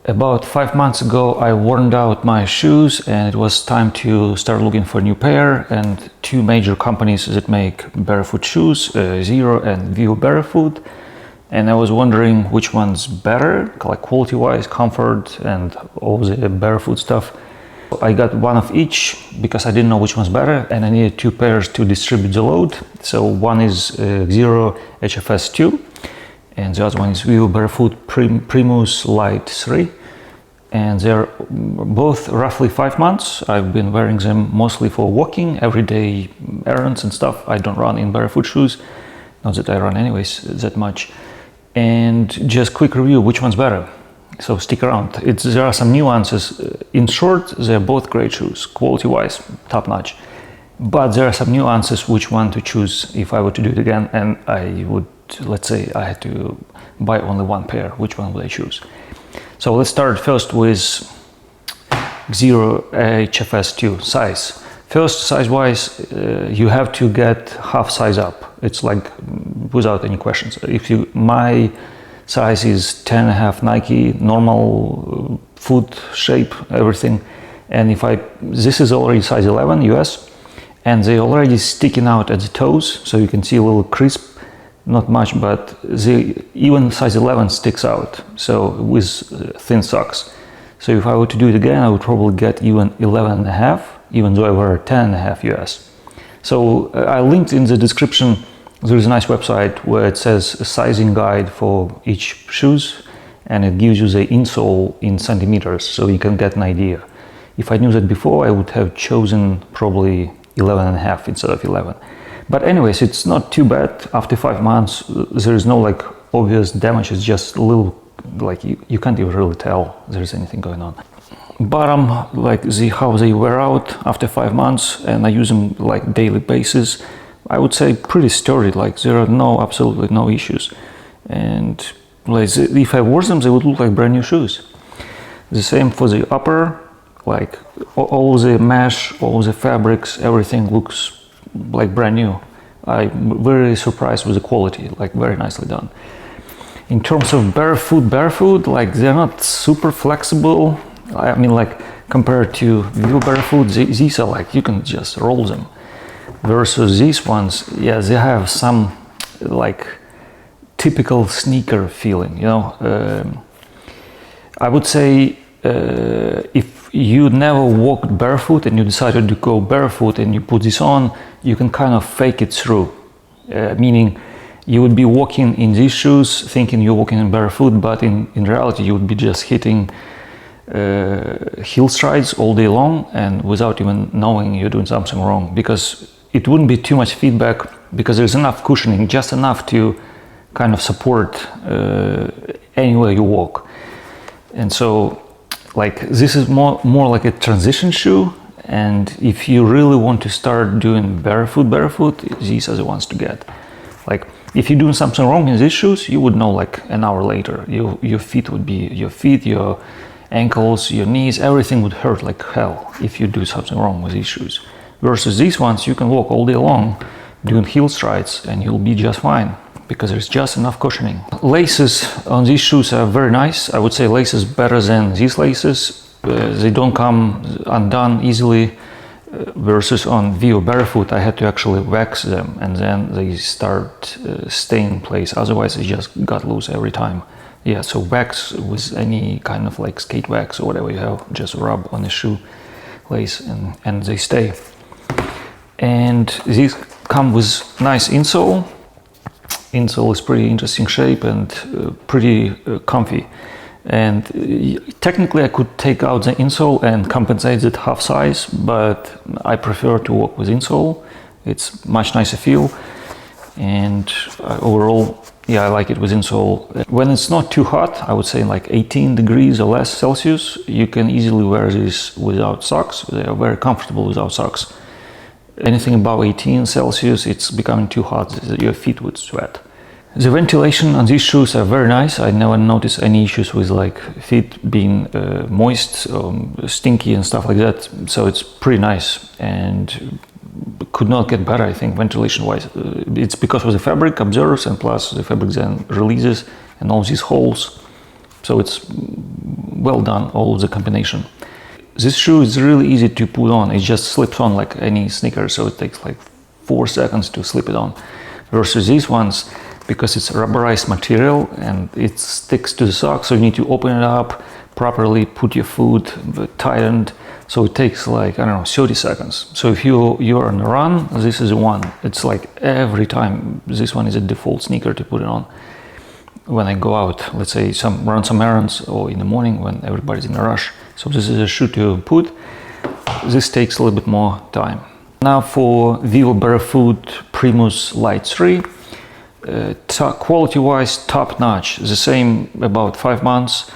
About 5 months ago, I worn out my shoes and it was time to start looking for a new pair. And two major companies that make barefoot shoes, Xero and Vivobarefoot. And I was wondering which one's better, like quality-wise, comfort, and all the barefoot stuff. I got one of each because I didn't know which one's better, and I needed two pairs to distribute the load. So one is Xero HFS II, and the other one is Vivobarefoot Primus Lite III. And they're both roughly 5 months. I've been wearing them mostly for walking, everyday errands and stuff. I don't run in barefoot shoes, not that I run anyways that much. And just quick review, which one's better? So stick around. There are some nuances. In short, they're both great shoes, quality-wise, top-notch. But there are some nuances which one to choose if I were to do it again, and I would, let's say I had to buy only one pair, which one would I choose? So let's start first with Xero HFS II size. First, size-wise, you have to get half size up. It's like without any questions. My size is 10.5 Nike, normal foot shape, everything. And this is already size 11 US, and they already sticking out at the toes, so you can see a little crisp. Not much, but even size 11 sticks out, so with thin socks. So if I were to do it again, I would probably get even 11.5, even though I wear 10.5 US. So I linked in the description, there is a nice website where it says a sizing guide for each shoes, and it gives you the insole in centimeters, so you can get an idea. If I knew that before, I would have chosen probably 11.5 instead of 11. But anyways, it's not too bad. After 5 months, there is no like obvious damage. It's just a little, like you can't even really tell there's anything going on. Bottom, like how they wear out after 5 months, and I use them like daily basis. I would say pretty sturdy, like there are absolutely no issues. And like if I wore them, they would look like brand new shoes. The same for the upper, like all the mesh, all the fabrics, everything looks like brand new. I'm very surprised with the quality, like very nicely done. In terms of barefoot, like they're not super flexible. I mean, like compared to Vivobarefoot, these are like you can just roll them. Versus these ones, yeah, they have some like typical sneaker feeling, you know. I would say if you never walked barefoot and you decided to go barefoot and you put this on, you can kind of fake it through. Meaning you would be walking in these shoes thinking you're walking in barefoot, but in reality you would be just hitting heel strides all day long and without even knowing you're doing something wrong, because it wouldn't be too much feedback because there's enough cushioning, just enough to kind of support anywhere you walk. And so like this is more like a transition shoe, and if you really want to start doing barefoot, these are the ones to get. Like if you're doing something wrong in these shoes, you would know like an hour later. Your feet, your ankles, your knees, everything would hurt like hell if you do something wrong with these shoes. Versus these ones, you can walk all day long doing heel strides and you'll be just fine, because there's just enough cushioning. Laces on these shoes are very nice. I would say laces better than these laces. They don't come undone easily. Versus on Vivobarefoot, I had to actually wax them and then they start staying in place. Otherwise, they just got loose every time. Yeah, so wax with any kind of like skate wax or whatever you have, just rub on the shoe lace and they stay. And these come with nice insole. Insole is pretty interesting shape and pretty comfy. And technically I could take out the insole and compensate it half size, but I prefer to work with insole. It's much nicer feel, and overall, yeah, I like it with insole. When it's not too hot, I would say like 18 degrees or less Celsius, you can easily wear this without socks. They are very comfortable without socks. Anything above 18 Celsius, it's becoming too hot, your feet would sweat. The ventilation on these shoes are very nice. I never noticed any issues with like feet being moist, stinky and stuff like that. So it's pretty nice and could not get better, I think, ventilation wise. It's because of the fabric absorbs and plus the fabric then releases and all these holes. So it's well done, all of the combination. This shoe is really easy to put on. It just slips on like any sneaker, so it takes like 4 seconds to slip it on. Versus these ones, because it's rubberized material and it sticks to the sock, so you need to open it up properly, put your foot tightened, so it takes like, I don't know, 30 seconds. So if you're on a run, this is the one. It's like every time, this one is a default sneaker to put it on. When I go out, let's say run some errands, or in the morning when everybody's in a rush. So this is a shoe to put. This takes a little bit more time. Now for Vivobarefoot Primus Lite III. Quality-wise, top-notch. The same, about 5 months.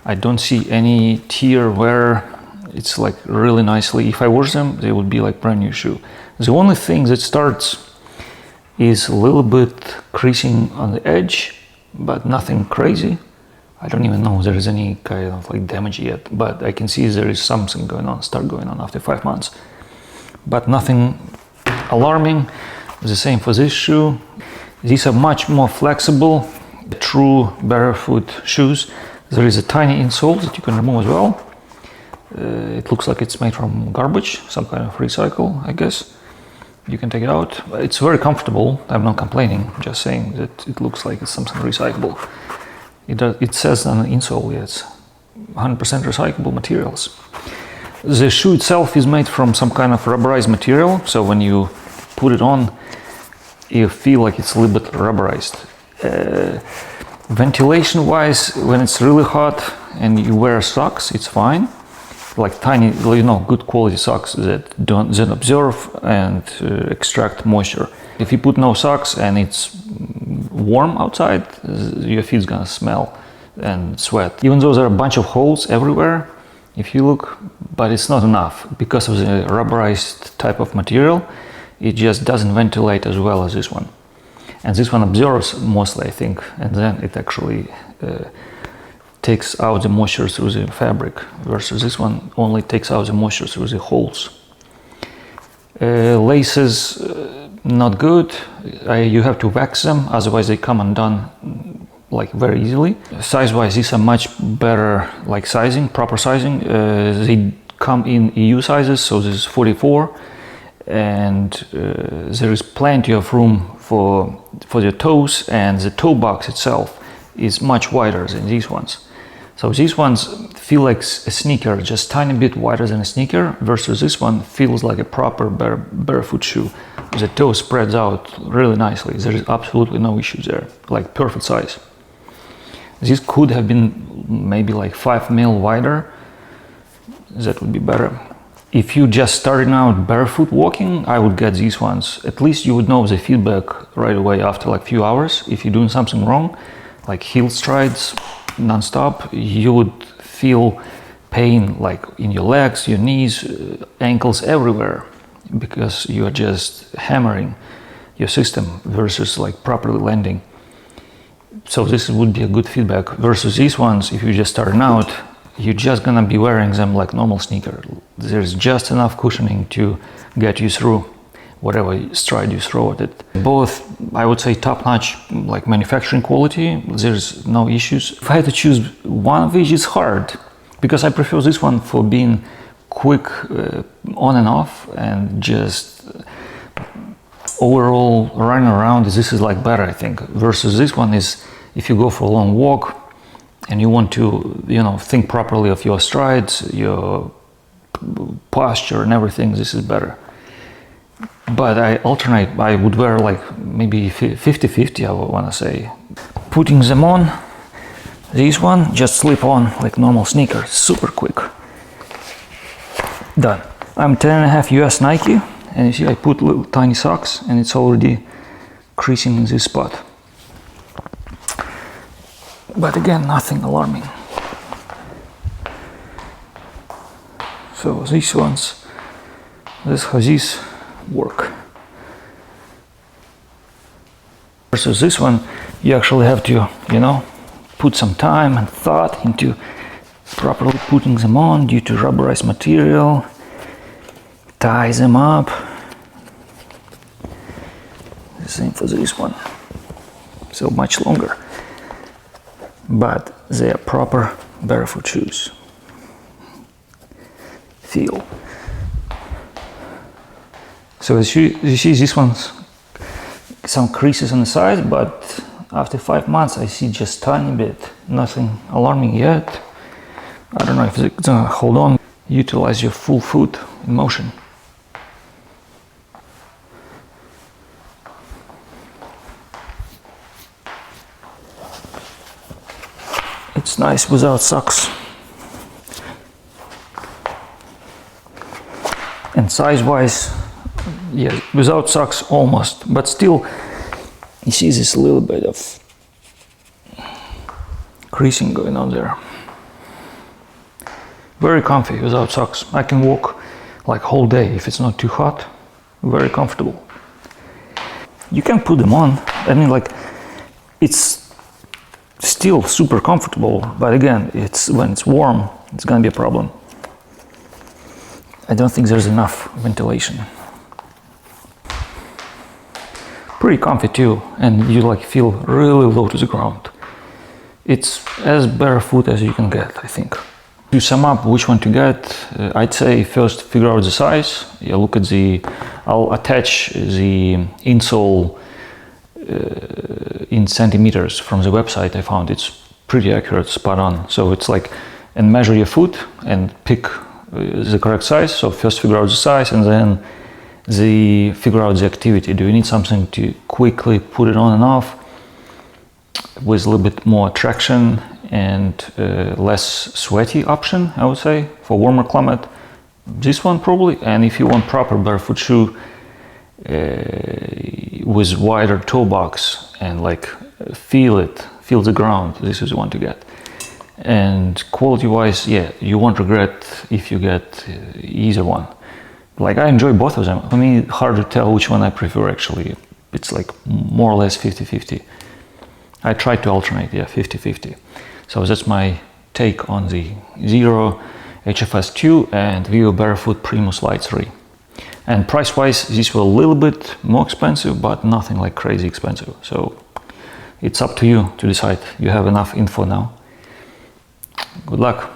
I don't see any tear wear. It's like really nicely. If I wash them, they would be like brand new shoe. The only thing that starts is a little bit creasing on the edge, but nothing crazy. I don't even know if there is any kind of like damage yet, but I can see there is something going on, start going on after 5 months. But nothing alarming. The same for this shoe. These are much more flexible, true barefoot shoes. There is a tiny insole that you can remove as well. It looks like it's made from garbage, some kind of recycle, I guess. You can take it out. It's very comfortable. I'm not complaining, just saying that it looks like it's something recyclable. It says on the insole, yeah, it's 100% recyclable materials. The shoe itself is made from some kind of rubberized material, so when you put it on, you feel like it's a little bit rubberized. Ventilation-wise, when it's really hot and you wear socks, it's fine. Like tiny, good quality socks that absorb and extract moisture. If you put no socks and it's warm outside, your feet's gonna smell and sweat. Even though there are a bunch of holes everywhere, if you look, but it's not enough. Because of the rubberized type of material, it just doesn't ventilate as well as this one. And this one absorbs mostly, I think, and then it actually takes out the moisture through the fabric, versus this one only takes out the moisture through the holes. Laces, not good. You have to wax them, otherwise they come undone like very easily. Size-wise, these are much better, like sizing, proper sizing. They come in EU sizes, so this is 44, and there is plenty of room for your toes, and the toe box itself is much wider than these ones. So these ones feel like a sneaker, just tiny bit wider than a sneaker, versus this one feels like a proper barefoot shoe. The toe spreads out really nicely. There is absolutely no issues there, like perfect size. This could have been maybe like 5 mil wider. That would be better. If you just starting out barefoot walking, I would get these ones. At least you would know the feedback right away after like few hours. If you're doing something wrong, like heel strides, non-stop, you would feel pain like in your legs, your knees, ankles, everywhere, because you are just hammering your system versus like properly landing. So this would be a good feedback. Versus these ones, if you're just starting out, you're just gonna be wearing them like normal sneaker. There's just enough cushioning to get you through whatever stride you throw at it. Both, I would say, top-notch, like manufacturing quality. There's no issues. If I had to choose one of these, it's hard, because I prefer this one for being quick on and off, and just overall running around. This is like better, I think. Versus this one is, if you go for a long walk and you want to, think properly of your strides, your posture and everything, this is better. But I alternate. I would wear like maybe 50-50, I would want to say. Putting them on, this one just slip on like normal sneaker, super quick. Done. I'm 10.5 US Nike, and you see I put little tiny socks and it's already creasing in this spot. But again, nothing alarming. So these ones, this is how these work. Versus this one, you actually have to, put some time and thought into properly putting them on due to rubberized material, tie them up. The same for this one, so much longer. But they are proper Barefoot shoes. Feel. So as you see, this one's some creases on the side, but after 5 months I see just tiny bit, nothing alarming yet. I don't know if it's gonna hold on. Utilize your full foot in motion. It's nice without socks. And size-wise, yeah, without socks almost, but still, you see this little bit of creasing going on there. Very comfy without socks. I can walk like whole day if it's not too hot. Very comfortable. You can put them on. I mean, like, it's still super comfortable, but again, it's when it's warm, it's gonna be a problem. I don't think there's enough ventilation. Pretty comfy too, and you like feel really low to the ground. It's as barefoot as you can get, I think. To sum up which one to get, I'd say first figure out the size. You look at I'll attach the insole in centimeters from the website I found. It's pretty accurate, spot on. So it's like, and measure your foot and pick the correct size. So first figure out the size and then figure out the activity. Do you need something to quickly put it on and off with a little bit more traction and less sweaty option, I would say, for warmer climate? This one probably. And if you want proper barefoot shoe with wider toe box and like feel the ground, this is the one to get. And quality wise, yeah, you won't regret if you get either one. Like, I enjoy both of them. For me, hard to tell which one I prefer actually. It's like more or less 50-50. I try to alternate, yeah, 50-50. So that's my take on the Xero HFS II and Vivobarefoot Primus Lite III. And price-wise, these were a little bit more expensive, but nothing like crazy expensive. So it's up to you to decide. You have enough info now. Good luck.